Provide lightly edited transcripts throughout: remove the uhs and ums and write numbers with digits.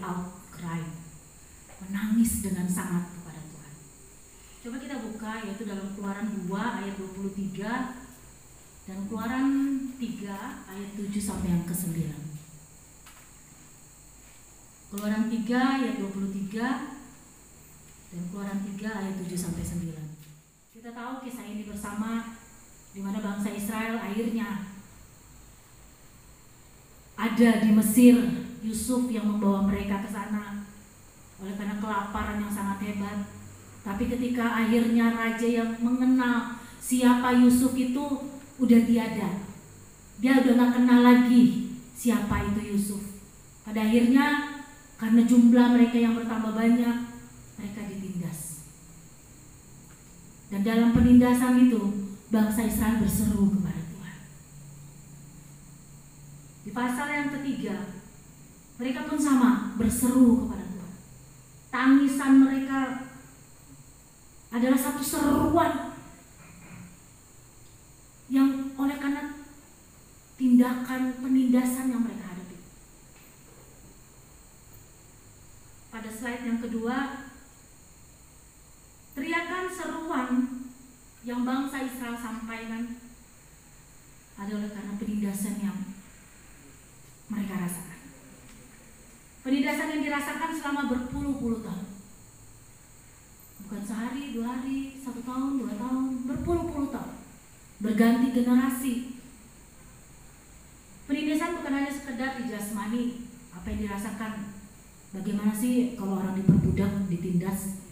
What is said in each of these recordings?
out cry, menangis dengan sangat kepada Tuhan. Coba kita buka, yaitu dalam Keluaran 2 ayat 23 dan Keluaran 3 ayat 7 sampai yang ke-9. Keluaran 3 ayat 23 dan Keluaran 3 ayat 7 sampai 9. Kita tahu kisah ini bersama, di mana bangsa Israel akhirnya ada di Mesir. Yusuf yang membawa mereka ke sana oleh karena kelaparan yang sangat hebat. Tapi ketika akhirnya raja yang mengenal siapa Yusuf itu udah tiada, dia udah gak kenal lagi siapa itu Yusuf. Pada akhirnya karena jumlah mereka yang bertambah banyak, mereka ditindas. Dan dalam penindasan itu bangsa Israel berseru kepada Tuhan. Di pasal yang ketiga, mereka pun sama berseru kepada Tuhan. Tangisan mereka adalah satu seruan yang oleh karena tindakan penindasan yang mereka hadapi. Pada slide yang kedua, teriakan seruan yang bangsa Israel sampaikan adalah karena penindasan yang mereka rasakan. Penindasan yang dirasakan selama berpuluh-puluh tahun. Bukan sehari, 2 hari, 1 tahun, 2 tahun, berpuluh-puluh tahun. Berganti generasi. Penindasan bukan hanya sekedar di jasmani, apa yang dirasakan. Bagaimana sih kalau orang diperbudak, ditindas?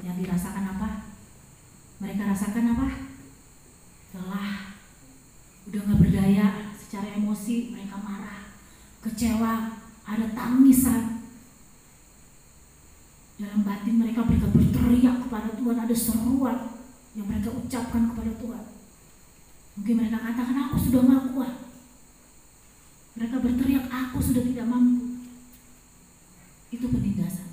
Yang dirasakan apa? Mereka rasakan apa? Lelah, udah gak berdaya secara emosi, mereka marah, kecewa, ada tangisan. Dalam batin mereka berteriak kepada Tuhan, ada seruan yang mereka ucapkan kepada Tuhan. Mungkin mereka katakan, aku sudah gak kuat. Mereka berteriak, aku sudah tidak mampu. Itu penindasan.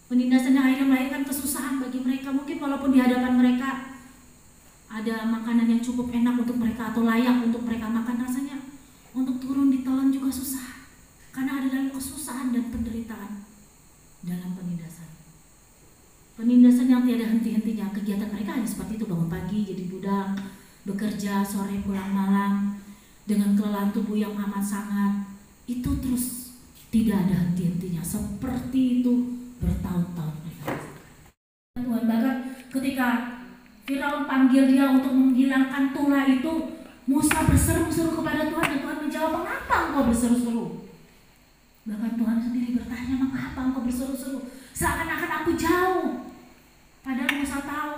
Penindasan yang akhirnya melahirkan kesusahan bagi mereka. Mungkin walaupun di hadapan mereka ada makanan yang cukup enak untuk mereka atau layak untuk mereka makan, rasanya untuk turun ditelan juga susah. Karena ada dalam kesusahan dan penderitaan dalam penindasan. Penindasan yang tiada henti-hentinya. Kegiatan mereka hanya seperti itu, bangun pagi jadi budak, bekerja, sore pulang malam, dengan kelelahan tubuh yang amat sangat. Itu terus tidak ada henti-hentinya. Seperti itu bertahun-tahun mereka. Tuhan bahkan ketika Firaun panggil dia untuk menghilangkan tulah itu, Musa berseru-seru kepada Tuhan dan Tuhan menjawab, mengapa engkau berseru-seru? Bahkan Tuhan sendiri bertanya, mengapa engkau berseru-seru? Seakan-akan aku jauh. Padahal Musa tahu,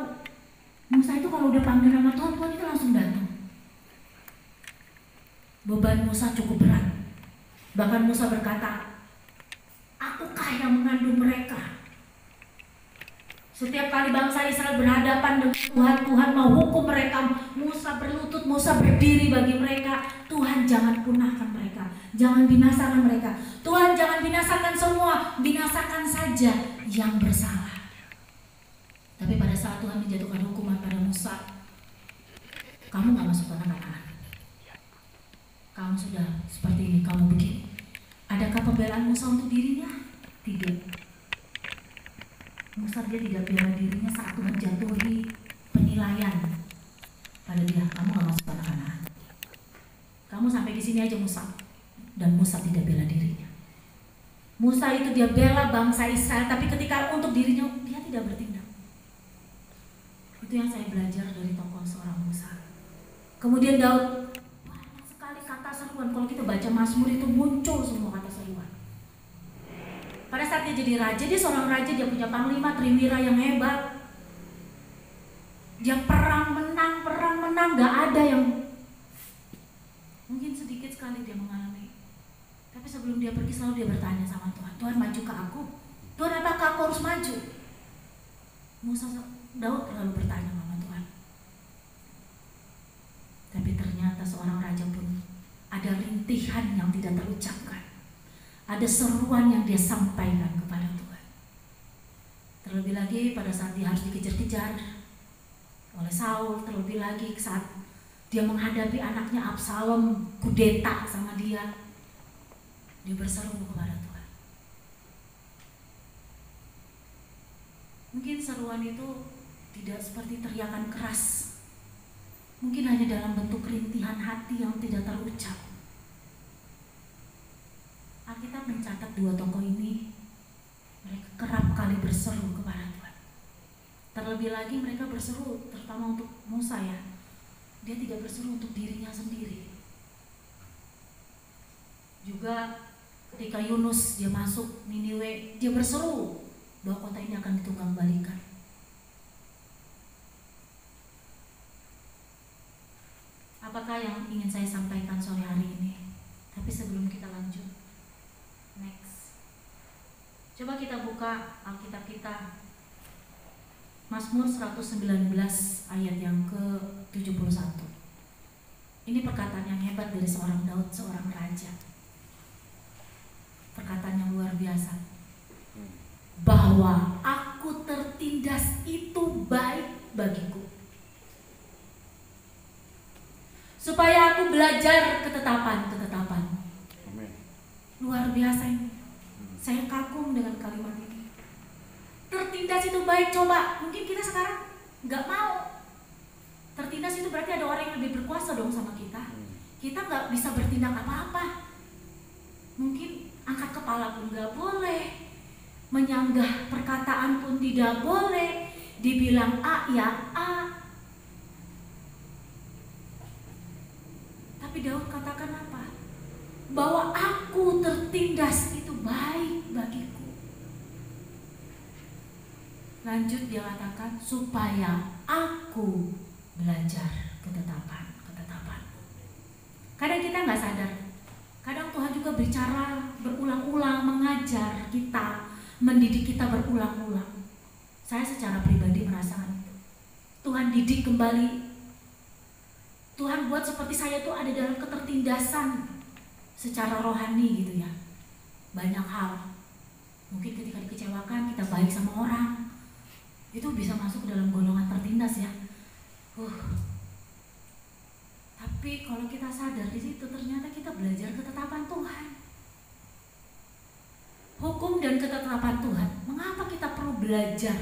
Musa itu kalau udah panggil nama Tuhan, Tuhan itu langsung datang. Beban Musa cukup berat. Bahkan Musa berkata, akukah yang mengandung mereka? Setiap kali bangsa Israel berhadapan dengan Tuhan, Tuhan mau hukum mereka, Musa berlutut, Musa berdiri bagi mereka. Tuhan jangan punahkan mereka, jangan binasakan mereka. Tuhan jangan binasakan semua, binasakan saja yang bersalah. Tapi pada saat Tuhan menjatuhkan hukuman pada Musa, kamu gak masuk tanah Kanaan. Kamu sudah seperti ini, kamu begini. Adakah pembelaan Musa untuk dirinya? Tidak. Musa dia tidak bela dirinya saat Tuhan jatuhi penilaian pada dia. Kamu gak masuk tanah Kanaan. Kamu sampai di sini aja Musa. Dan Musa tidak bela dirinya. Musa itu dia bela bangsa Israel, tapi ketika untuk dirinya dia tidak bertindak. Itu yang saya belajar dari tokoh seorang Musa. Kemudian Daud, banyak sekali kata seruan. Kalau kita baca Mazmur itu muncul semua kata seruan. Pada saat dia jadi raja, dia seorang raja, dia punya panglima, trimira yang hebat. Dia perang menang, gak ada yang, mungkin sedikit sekali dia mengalami. Tapi sebelum dia pergi selalu dia bertanya sama Tuhan, Tuhan maju ke aku? Tuhan apakah aku harus maju? Daud lalu bertanya sama Tuhan. Tapi ternyata seorang raja pun ada rintihan yang tidak terucapkan. Ada seruan yang dia sampaikan kepada Tuhan. Terlebih lagi pada saat dia harus dikejar-kejar oleh Saul, terlebih lagi saat dia menghadapi anaknya Absalom kudeta sama dia. Dia berseru kepada Tuhan. Mungkin seruan itu tidak seperti teriakan keras, mungkin hanya dalam bentuk rintihan hati yang tidak terucap. Alkitab mencatat dua tokoh ini, mereka kerap kali berseru kepada Tuhan. Terlebih lagi mereka berseru terutama untuk Musa ya. Dia tidak berseru untuk dirinya sendiri. Juga ketika Yunus dia masuk Niniwe, dia berseru bahwa kota ini akan ditunggangbalikan. Apakah yang ingin saya sampaikan sore hari ini? Tapi sebelum kita lanjut, next, coba kita buka Alkitab kita, Mazmur 119 ayat yang ke-71. Ini perkataan yang hebat dari seorang Daud, seorang raja. Perkataan yang luar biasa. Bahwa aku tertindas itu baik bagiku, supaya aku belajar ketetapan-ketetapan. Luar biasa ini. Saya kagum dengan kalimat ini. Tertindas itu baik. Coba, mungkin kita sekarang nggak mau. Tertindas itu berarti ada orang yang lebih berkuasa dong sama kita. Kita nggak bisa bertindak apa-apa. Mungkin angkat kepala pun nggak boleh, menyanggah perkataan pun tidak boleh, dibilang A ya A. Tapi Daud katakan apa? Bahwa aku tertindas itu baik bagiku. Lanjut dia katakan, supaya aku belajar ketetapan-ketetapan. Kadang kita nggak sadar. Kadang Tuhan juga bicara berulang-ulang, mengajar kita, mendidik kita berulang-ulang. Saya secara pribadi merasakan itu. Tuhan didik kembali. Tuhan buat seperti saya tuh ada dalam ketertindasan secara rohani gitu ya. Banyak hal. Mungkin ketika dikecewakan kita baik sama orang, itu bisa masuk ke dalam golongan tertindas ya. Tapi kalau kita sadar di situ ternyata kita belajar ketetapan Tuhan. Hukum dan ketetapan Tuhan. Mengapa kita perlu belajar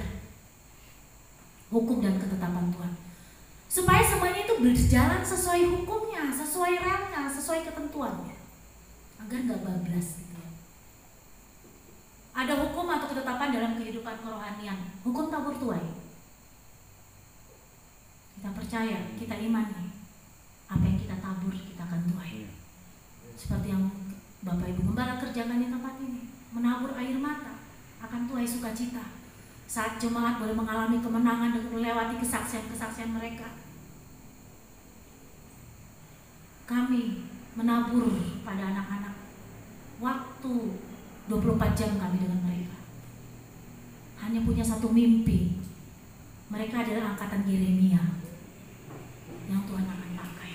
hukum dan ketetapan Tuhan? Supaya semuanya itu berjalan sesuai hukumnya, sesuai relnya, sesuai ketentuannya, agar nggak bablas gitu ya. Ada hukum atau ketetapan dalam kehidupan kerohanian. Hukum tabur tuai. Kita percaya, kita imani, apa yang kita tabur kita akan tuai. Seperti yang Bapak Ibu Gembala kerjakan di tempat ini, menabur air mata akan tuai sukacita. Saat jemaat boleh mengalami kemenangan dengan melewati kesaksian-kesaksian mereka. Kami menabur pada anak-anak. Waktu 24 jam kami dengan mereka. Hanya punya satu mimpi. Mereka adalah angkatan Yeremia yang Tuhan akan pakai.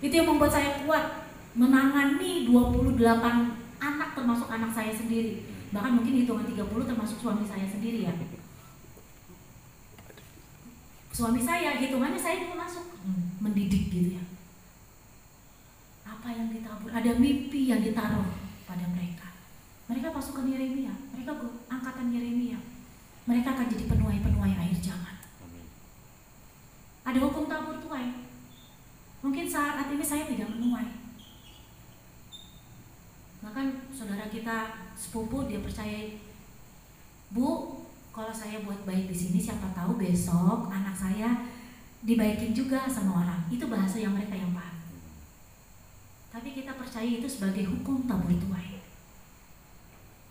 Itu yang membuat saya kuat menangani 28 anak termasuk anak saya sendiri. Bahkan mungkin hitungan 30 termasuk suami saya sendiri ya. Suami saya, hitungannya saya juga masuk mendidik gitu ya. Apa yang ditabur, ada mimpi yang ditaruh pada mereka. Mereka pasukan Yeremia, mereka angkatan Yeremia. Mereka akan jadi penuai-penuai akhir zaman. Ada hukum tabur tuai. Mungkin saat ini saya tidak menuai. Bahkan saudara kita sepupu dia percaya, Bu, kalau saya buat baik di sini, siapa tahu besok anak saya dibaikin juga sama orang. Itu bahasa yang mereka yang paham. Tapi kita percaya itu sebagai hukum tabur tuai.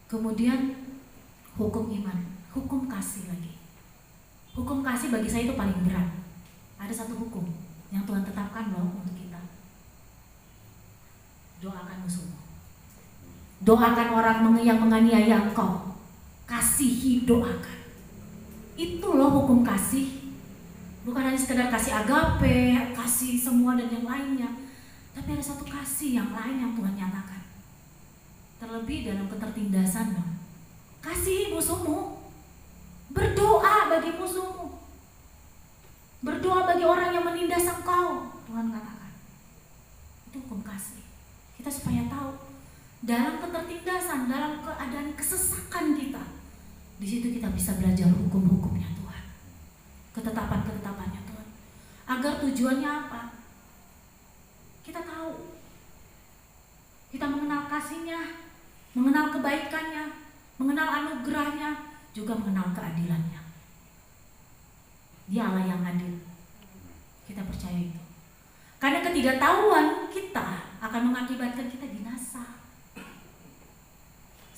Kemudian hukum iman, hukum kasih lagi. Hukum kasih bagi saya itu paling berat. Ada satu hukum yang Tuhan tetapkan loh untuk kita. Doakan musuhmu. Doakan orang yang menganiaya engkau. Kasihi, doakan. Itu loh hukum kasih. Bukan hanya sekedar kasih agape, kasih semua dan yang lainnya. Tapi ada satu kasih yang lain yang Tuhan nyatakan. Terlebih dalam ketertindasan loh. Kasihi musuhmu. Berdoa bagi musuhmu. Berdoa bagi orang yang menindas engkau. Tuhan katakan. Itu hukum kasih. Kita supaya tahu dalam ketertindasan, dalam keadaan kesesakan kita, Di situ kita bisa belajar hukum-hukumnya Tuhan, ketetapan-ketetapannya Tuhan. Agar tujuannya apa? Kita tahu, kita mengenal kasih-Nya, mengenal kebaikan-Nya, mengenal anugerah-Nya, juga mengenal keadilan-Nya. Dia Allah yang adil. Kita percaya itu. Karena ketidaktahuan kita akan mengakibatkan kita binasa.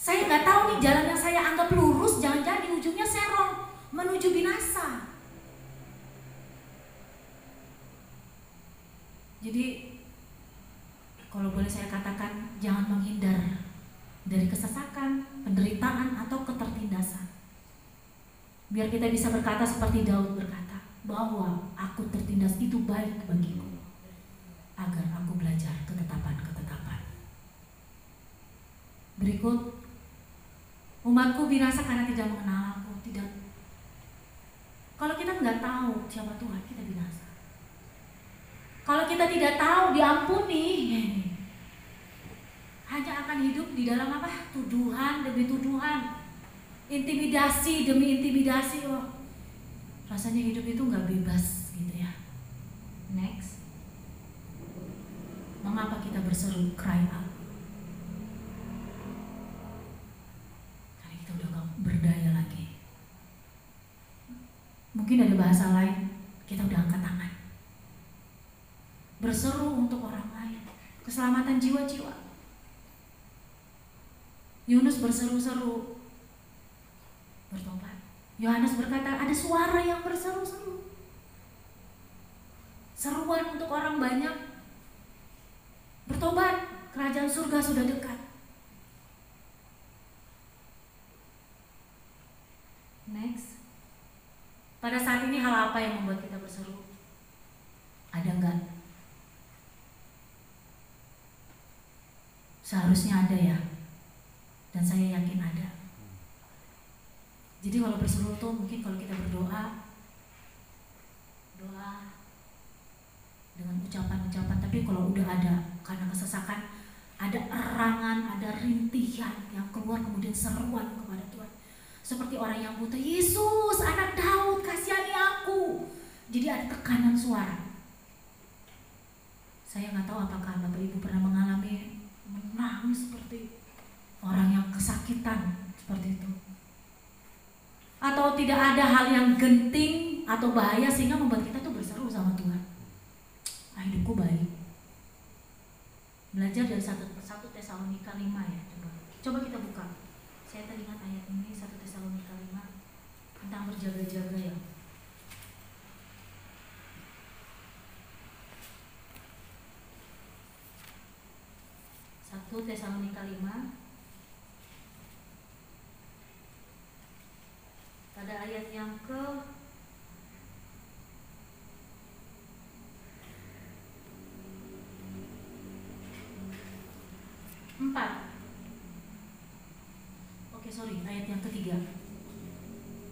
Saya nggak tahu nih, jalan yang saya anggap lurus, jangan-jangan di ujungnya serong menuju binasa. Jadi kalau boleh saya katakan, jangan menghindar dari kesesakan, penderitaan, atau ketertindasan. Biar kita bisa berkata seperti Daud berkata, bahwa aku tertindas itu baik bagiku, agar aku belajar ketetapan-ketetapan. Berikut, umatku binasa karena tidak mengenal aku. Tidak. Kalau kita nggak tahu siapa Tuhan, kita binasa. Kalau kita tidak tahu diampuni, hanya akan hidup di dalam apa? Tuduhan demi tuduhan, intimidasi demi intimidasi. Oh, rasanya hidup itu nggak bebas gitu ya. Next, mengapa kita berseru cry out? Karena kita udah nggak berdaya lagi. Mungkin ada bahasa lain, kita udah angkat tangan, berseru untuk orang lain, keselamatan jiwa-jiwa. Yunus berseru-seru bertobat. Yohanes berkata, ada suara yang berseru-seru, seruan untuk orang banyak bertobat, kerajaan surga sudah dekat. Next, pada saat ini hal apa yang membuat kita berseru? Ada enggak? Seharusnya ada ya, dan saya yakin ada. Jadi kalau berseru tuh mungkin kalau kita berdoa, doa dengan ucapan-ucapan, tapi kalau udah ada karena kesesakan, ada erangan, ada rintihan yang keluar, kemudian seruan kepada Tuhan. Seperti orang yang buta, Yesus anak Daud kasihani aku. Jadi ada tekanan suara. Saya nggak tahu apakah Bapak Ibu pernah mengalami menangis seperti orang yang kesakitan seperti itu, atau tidak ada hal yang genting atau bahaya sehingga membuat kita tuh berseru sama Tuhan. Hidupku baik. Belajar dari 1 Tesalonika 5 ya. Coba kita buka. Saya tadi ingat ayat ini 1 Tesalonika 5 tentang berjaga-jaga ya. Tesalonika 5 pada ayat yang ke 4. Ayat yang ketiga.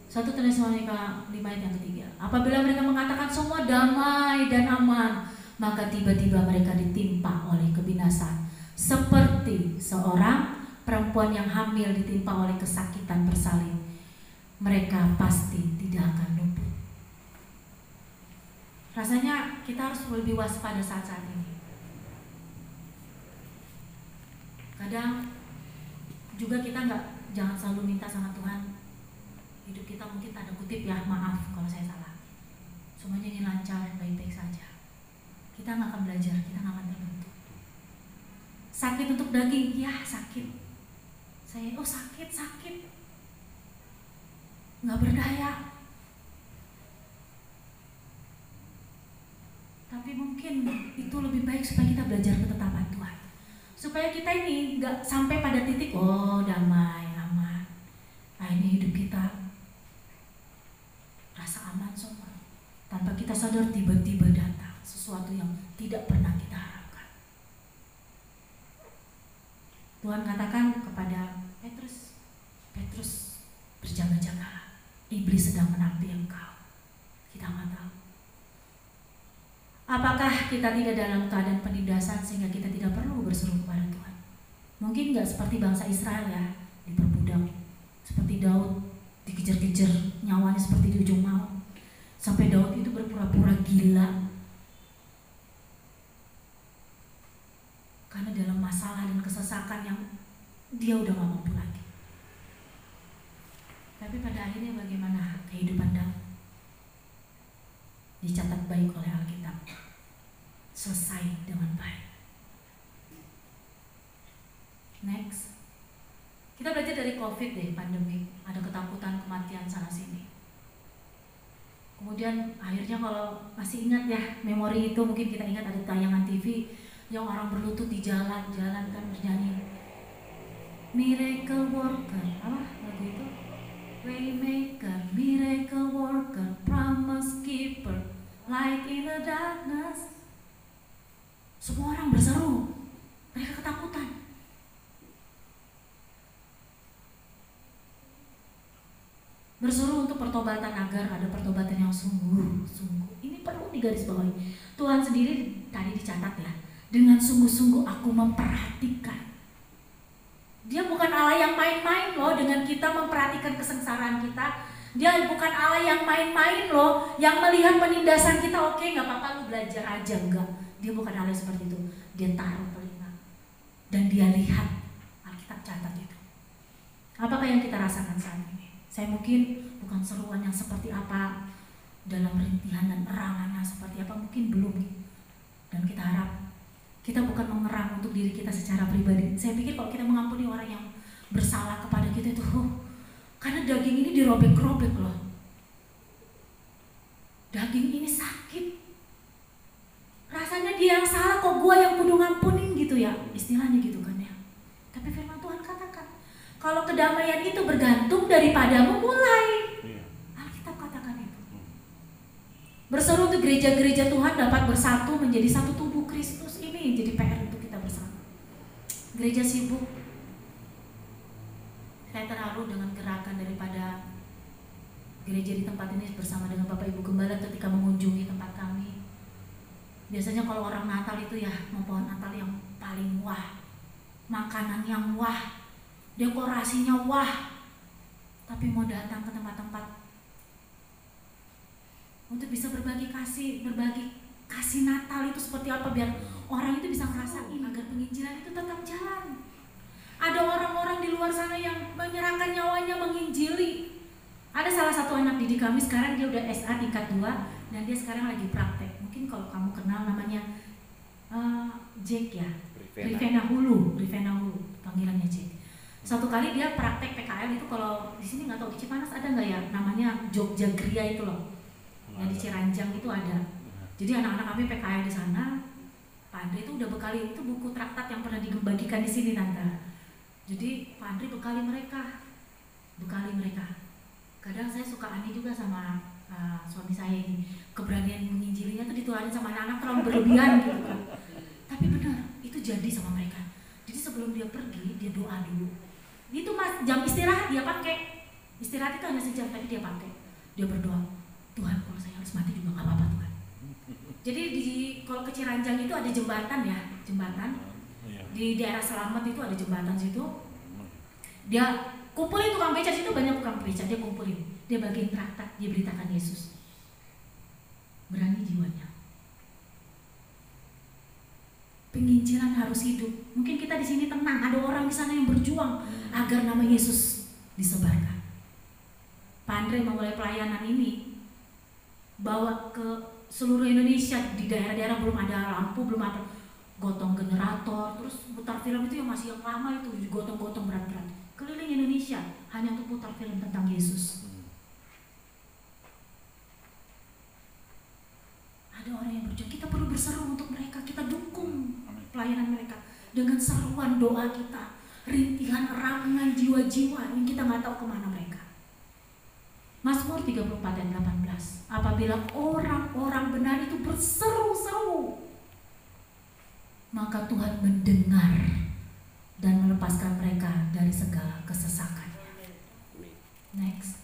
1 Tesalonika 5 ayat yang ketiga. Apabila mereka mengatakan semua damai dan aman, maka tiba-tiba mereka ditimpa oleh kebinasaan, seperti seorang perempuan yang hamil ditimpa oleh kesakitan bersalin. Mereka pasti tidak akan luput. Rasanya kita harus lebih waspada saat-saat ini. Kadang juga kita jangan selalu minta sama Tuhan, hidup kita mungkin tanda kutip ya, maaf kalau saya salah, semuanya ini lancar, baik-baik saja. Kita nggak akan belajar, kita nggak akan terbentuk. Sakit untuk daging, ya sakit. Saya, sakit, nggak berdaya. Tapi mungkin itu lebih baik supaya kita belajar ketetapan Tuhan, supaya kita ini nggak sampai pada titik damai, aman. Nah ini hidup kita rasa aman semua, tanpa kita sadar tiba-tiba datang sesuatu yang tidak pernah kita harapkan. Tuhan katakan kepada Petrus, berjaga-jagalah, iblis sedang menanti engkau. Kita nggak tahu. Apakah kita tidak dalam keadaan penindasan sehingga kita tidak perlu berseru kepada Tuhan? Mungkin nggak seperti bangsa Israel ya, diperbudak, seperti Daud dikejar-kejar nyawanya seperti di ujung maut. Sampai Daud itu berpura-pura gila karena dalam masalah dan kesesakan yang dia udah gak mampu lagi. Tapi pada akhirnya bagaimana kehidupan Daud? Dicatat baik oleh Alkitab, selesai dengan baik. Next, kita belajar dari COVID deh, pandemi. Ada ketakutan, kematian sana sini. Kemudian akhirnya kalau masih ingat ya memori itu, mungkin kita ingat ada tayangan TV yang orang berlutut di jalan kan bernyanyi Miracle Worker, apa lagu itu? Waymaker, Miracle Worker, Promise Keeper, Light in the Darkness. Semua orang berseru, mereka ketakutan. Berseru untuk pertobatan agar ada pertobatan yang sungguh-sungguh. Ini perlu digarisbawahi. Tuhan sendiri tadi dicatat ya, dengan sungguh-sungguh aku memperhatikan. Dia bukan Allah yang main-main loh dengan kita memperhatikan kesengsaraan kita. Dia bukan Allah yang main-main loh, yang melihat penindasan kita. Oke, gak apa-apa lu belajar aja, enggak. Dia bukan Allah seperti itu. Dia taruh telinga dan dia lihat. Alkitab catat itu. Apakah yang kita rasakan saat ini? Saya mungkin bukan seruan yang seperti apa, dalam rintihan dan erangannya seperti apa, mungkin belum. Dan kita harap kita bukan mengerang untuk diri kita secara pribadi. Saya pikir kalau kita mengampuni orang yang bersalah kepada kita itu, karena daging ini dirobek-robek loh. Daging ini sakit. Rasanya dia yang salah, kok gua yang kudu ngampunin gitu ya. Istilahnya gitu kan ya. Tapi firman Tuhan katakan, kalau kedamaian itu bergantung daripadamu mulai. Alkitab katakan itu. Berseru untuk gereja-gereja Tuhan dapat bersatu menjadi satu tubuh Kristus. Ini jadi PR untuk kita bersama. Gereja sibuk. Saya terharu dengan gerakan daripada gereja di tempat ini bersama dengan Bapak Ibu Gembala ketika mengunjungi tempat kami. Biasanya kalau orang Natal itu ya mau pohon Natal yang paling wah, makanan yang wah, dekorasinya wah. Tapi mau datang ke tempat-tempat untuk bisa berbagi kasih Natal itu seperti apa, biar orang itu bisa ngerasain agar penginjilan itu tetap jalan. Ada orang-orang di luar sana yang menyerahkan nyawanya menginjili. Ada salah satu anak didik kami sekarang, dia udah SA tingkat 2 dan dia sekarang lagi praktek. Mungkin kalau kamu kenal namanya Jack ya, Rivena Hulu, panggilannya Jack. Suatu kali dia praktek PKL itu, kalau di sini nggak tahu di Cipanas ada nggak ya, namanya Jogja Gria itu loh, yang di Ciranjang itu ada. Jadi anak-anak kami PKL di sana. Pak Andre itu udah bekali, itu buku traktat yang pernah dibagikan di sini tante. Jadi Pak Andre bekali mereka. Kadang saya suka aneh juga sama suami saya ini, keberanian menginjilinya tuh ditularin sama anak-anak terlalu berlebihan gitu kan. Tapi benar, itu jadi sama mereka. Jadi sebelum dia pergi, dia doa dulu. Itu jam istirahat dia pakai. Istirahat itu hanya sejam, tapi dia pakai. Dia berdoa, Tuhan kalau saya harus mati juga gak apa-apa Tuhan. Jadi kalau ke Ciranjang itu ada jembatan. Di daerah Selamat itu ada jembatan situ. Dia kumpulin tukang beca, situ banyak tukang beca, dia kumpulin. Dia bagiin traktat, dia beritakan Yesus. Berani jiwanya. Penginjilan harus hidup. Mungkin kita di sini tenang, ada orang di sana yang berjuang agar nama Yesus disebarkan. Pak Andre memulai pelayanan ini, bawa ke seluruh Indonesia. Di daerah-daerah belum ada lampu, belum ada, gotong generator, terus putar film itu yang masih yang lama itu, gotong-gotong berat-berat keliling Indonesia hanya untuk putar film tentang Yesus. Ada orang yang berjuang, kita perlu berseru untuk mereka, kita dukung pelayanan mereka dengan seruan doa kita, rintihan erangan jiwa-jiwa yang kita nggak tahu kemana mereka. Mazmur 34 ayat 18, apabila orang-orang benar itu berseru-seru, maka Tuhan mendengar dan melepaskan mereka dari segala kesesakannya. Next.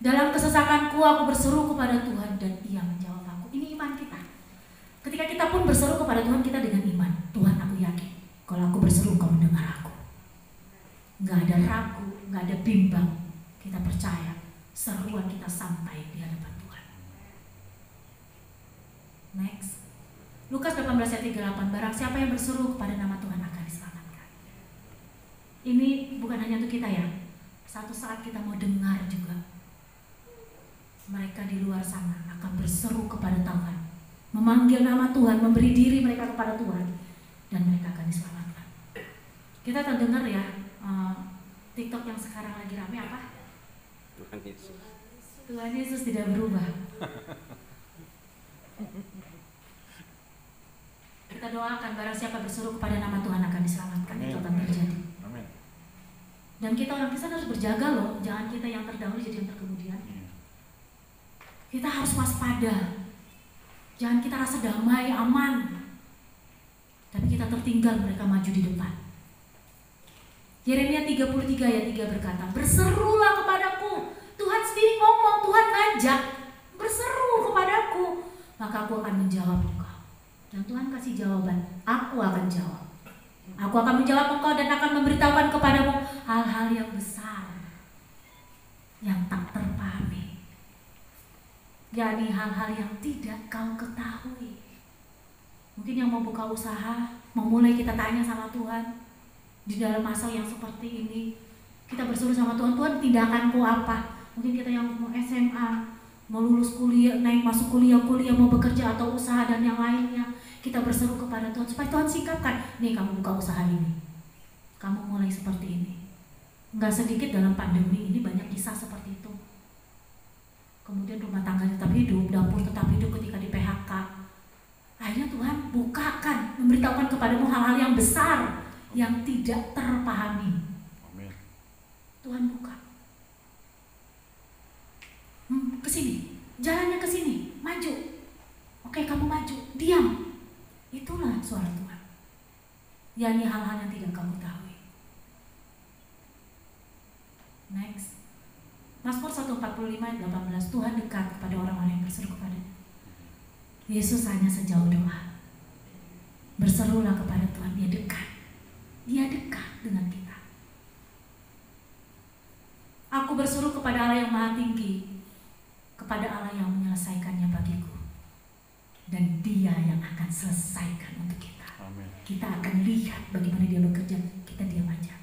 Dalam kesesakanku aku berseru kepada Tuhan dan Ia menjawab aku. Ini iman kita. Ketika kita pun berseru kepada Tuhan, kita dengan iman. Tuhan, aku yakin kalau aku berseru Kau mendengar aku. Gak ada ragu, gak ada bimbang. kita percaya seruan kita sampai di hadapan Tuhan. Next. Lukas 18 ayat 38, barang siapa yang berseru kepada nama Tuhan akan diselamatkan. Ini bukan hanya untuk kita ya. Satu saat kita mau dengar juga. Mereka di luar sana akan berseru kepada Tuhan, memanggil nama Tuhan, memberi diri mereka kepada Tuhan, dan mereka akan diselamatkan. Kita akan dengar ya, TikTok yang sekarang lagi rame apa? Tuhan Yesus. Tuhan Yesus tidak berubah. Kita doakan barang siapa berseru kepada nama Tuhan akan diselamatkan. Amin. Itu akan terjadi. Amin. Dan kita orang Kristen harus berjaga loh, jangan kita yang terdahulu jadi yang terkemudian. Kita harus waspada. Jangan kita rasa damai, aman, tapi kita tertinggal, mereka maju di depan. Yeremia 33 ayat 3 berkata, berserulah kepadaku. Tuhan sendiri ngomong, Tuhan ngajak, berseru kepadaku, maka aku akan menjawab engkau. Dan Tuhan kasih jawaban, aku akan jawab. Aku akan menjawab engkau dan akan memberitahukan kepadamu hal-hal yang besar yang tak terpahami, yakni hal-hal yang tidak kau ketahui. Mungkin yang mau buka usaha, mau mulai, kita tanya sama Tuhan. Di dalam masa yang seperti ini, kita berseru sama Tuhan, Tuhan tindakanku apa? Mungkin kita yang mau SMA, mau lulus kuliah, naik masuk kuliah, mau bekerja atau usaha dan yang lainnya, kita berseru kepada Tuhan supaya Tuhan sikapkan. Nih kamu buka usaha ini, kamu mulai seperti ini. Nggak sedikit dalam pandemi ini banyak kisah seperti itu. Kemudian rumah tangga tetap hidup, dapur tetap hidup ketika di PHK. Akhirnya Tuhan bukakan, memberitahukan kepadamu hal-hal yang besar yang tidak terpahami. Amin. Tuhan buka. Kesini, jalannya kesini, maju. Oke, kamu maju, diam. Itulah suara Tuhan. yakni hal-hal yang tidak kamu tahu. Next. Mazmur 145 ayat 18, Tuhan dekat kepada orang-orang yang berseru kepadanya. Yesus hanya sejauh doa. Berserulah kepada Tuhan, Dia dekat. Dia dekat dengan kita. Aku berseru kepada Allah yang Maha Tinggi, kepada Allah yang menyelesaikannya bagiku. Dan Dia yang akan selesaikan untuk kita. Amin. Kita akan lihat bagaimana Dia bekerja, kita diam aja.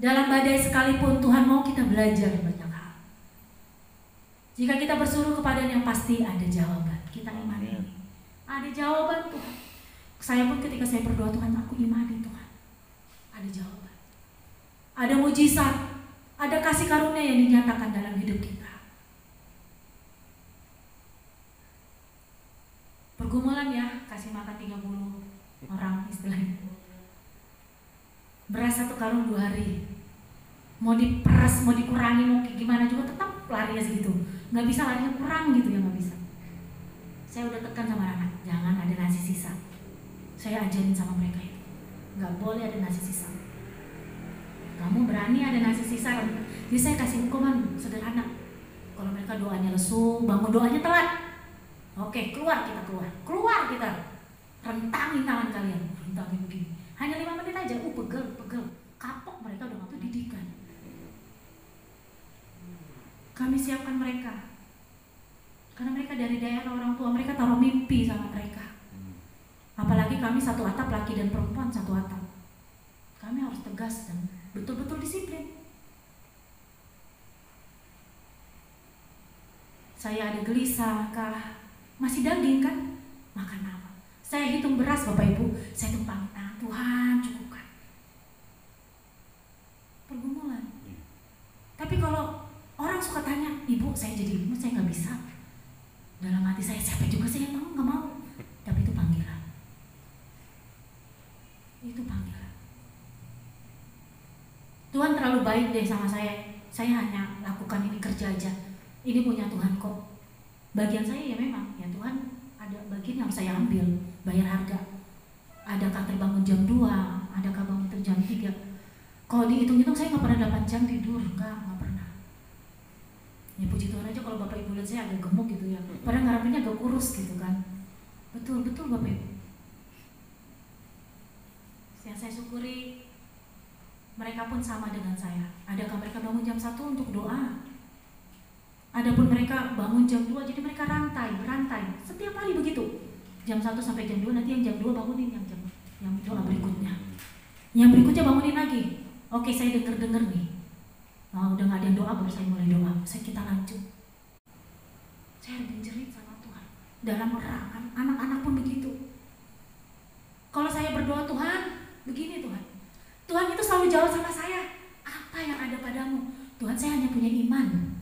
Dalam badai sekalipun Tuhan mau kita belajar banyak hal. Jika kita berseru kepada yang pasti ada jawaban. Kita imani ini. Ada jawaban Tuhan. Saya pun ketika saya berdoa, Tuhan aku imani Tuhan. Ada jawaban. Ada mujizat. Ada kasih karunia yang dinyatakan dalam hidup kita. Pergumulan ya, kasih makan 30 orang istilahnya. Beras 1 karung 2 hari. Mau diperas, mau dikurangi, mau gimana juga tetap larinya segitu. Nggak bisa larinya kurang gitu ya, nggak bisa. Saya udah tekan sama anak, jangan ada nasi sisa. Saya ajarin sama mereka itu, nggak boleh ada nasi sisa. Kamu berani ada nasi sisa, jadi saya kasih hukuman sederhana. Kalau mereka doanya lesu, bangun doanya telat. Oke, keluar kita. Rentangin tangan kalian, rentangin begini. Hanya 5 menit aja, pegel, kapok mereka udah waktu didikan. Kami siapkan mereka, karena mereka dari daerah orang tua mereka taruh mimpi sama mereka. Apalagi kami satu atap, laki dan perempuan satu atap. Kami harus tegas dan betul-betul disiplin. Saya ada gelisah kah? Masih daging kan? Makan apa? Saya hitung beras Bapak Ibu, saya tumpang tangan, Tuhan cukupkan. Pergumulan. Tapi kalau orang suka tanya, Ibu saya jadi ibu, saya nggak bisa. Dalam hati saya, siapa juga saya yang nggak mau. Tapi itu panggilan. Itu panggilan. Tuhan terlalu baik deh sama saya. Saya hanya lakukan ini, kerja aja. Ini punya Tuhan kok. Bagian saya ya memang, ya Tuhan ada bagian yang saya ambil, bayar harga. Adakah terbangun jam 2, adakah bangun jam 3. Kalau dihitung-hitung saya nggak pernah 8 jam tidur, nggak pernah. Ya puji Tuhan aja kalau Bapak Ibu lihat saya agak gemuk gitu ya. Padahal ngarapannya agak kurus gitu kan. Betul Bapak Ibu. Yang saya syukuri mereka pun sama dengan saya. Adakah mereka bangun jam 1 untuk doa? Adapun mereka bangun jam 2, jadi mereka berantai. Setiap hari begitu. Jam 1 sampai jam 2, nanti yang jam 2 bangunin yang doa berikutnya. Yang berikutnya bangunin lagi. Oke, saya dengar nih. Udah gak ada yang doa, baru saya mulai doa. Kita lanjut. Saya dijerit sama Tuhan. Dalam merangan, anak-anak pun begitu. Kalau saya berdoa, Tuhan, begini Tuhan. Tuhan itu selalu jawab sama saya, apa yang ada padamu? Tuhan, saya hanya punya iman.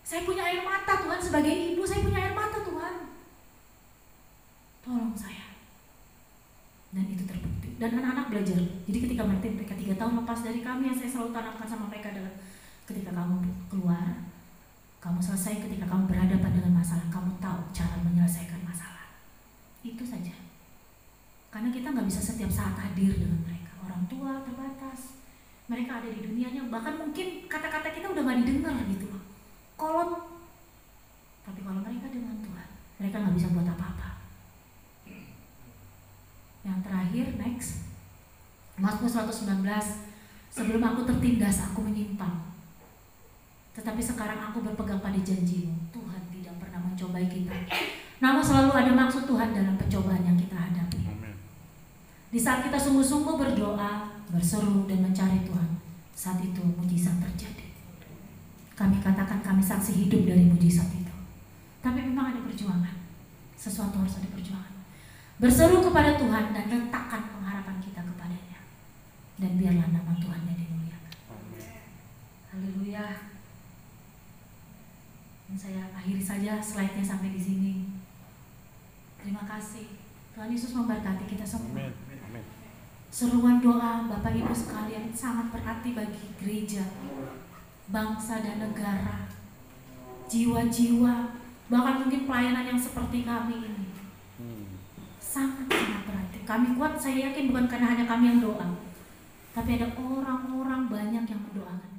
Saya punya air mata, Tuhan. Sebagai ibu, saya punya air mata, Tuhan. Tolong saya. Dan itu terbukti. Dan anak-anak belajar. Jadi ketika mereka 3 tahun lepas dari kami, yang saya selalu tanamkan sama mereka adalah ketika kamu keluar, kamu selesai, ketika kamu berhadapan dengan masalah, kamu tahu cara menyelesaikan masalah. Itu saja. Karena kita gak bisa setiap saat hadir dengan mereka. Orang tua terbatas. Mereka ada di dunianya. Bahkan mungkin kata-kata kita udah gak didengar gitu loh. Kolot. Tapi kalau mereka dengan Tuhan, mereka gak bisa buat apa-apa. Yang terakhir, next, Mazmur 119. Sebelum aku tertindas, aku menyimpang, tetapi sekarang aku berpegang pada janji-Mu. Tuhan tidak pernah mencobai kita, namun selalu ada maksud Tuhan dalam pencobaan yang kita hadapi. Di saat kita sungguh-sungguh berdoa, berseru dan mencari Tuhan, saat itu mujizat terjadi. Kami katakan kami saksi hidup dari mujizat itu. Tapi memang ada perjuangan. Sesuatu harus ada perjuangan. Berseru kepada Tuhan dan letakkan pengharapan kita kepadanya. Dan biarlah nama Tuhan yang dimuliakan. Haleluya. Dan saya akhiri saja slide-nya sampai di sini. Terima kasih. Tuhan Yesus memberkati kita semua. Amin. Seruan doa Bapak Ibu sekalian sangat berarti bagi gereja, bangsa dan negara, jiwa-jiwa, bahkan mungkin pelayanan yang seperti kami ini. Sangat-sangat berarti. Kami kuat, saya yakin bukan karena hanya kami yang doa, tapi ada orang-orang banyak yang mendoakan.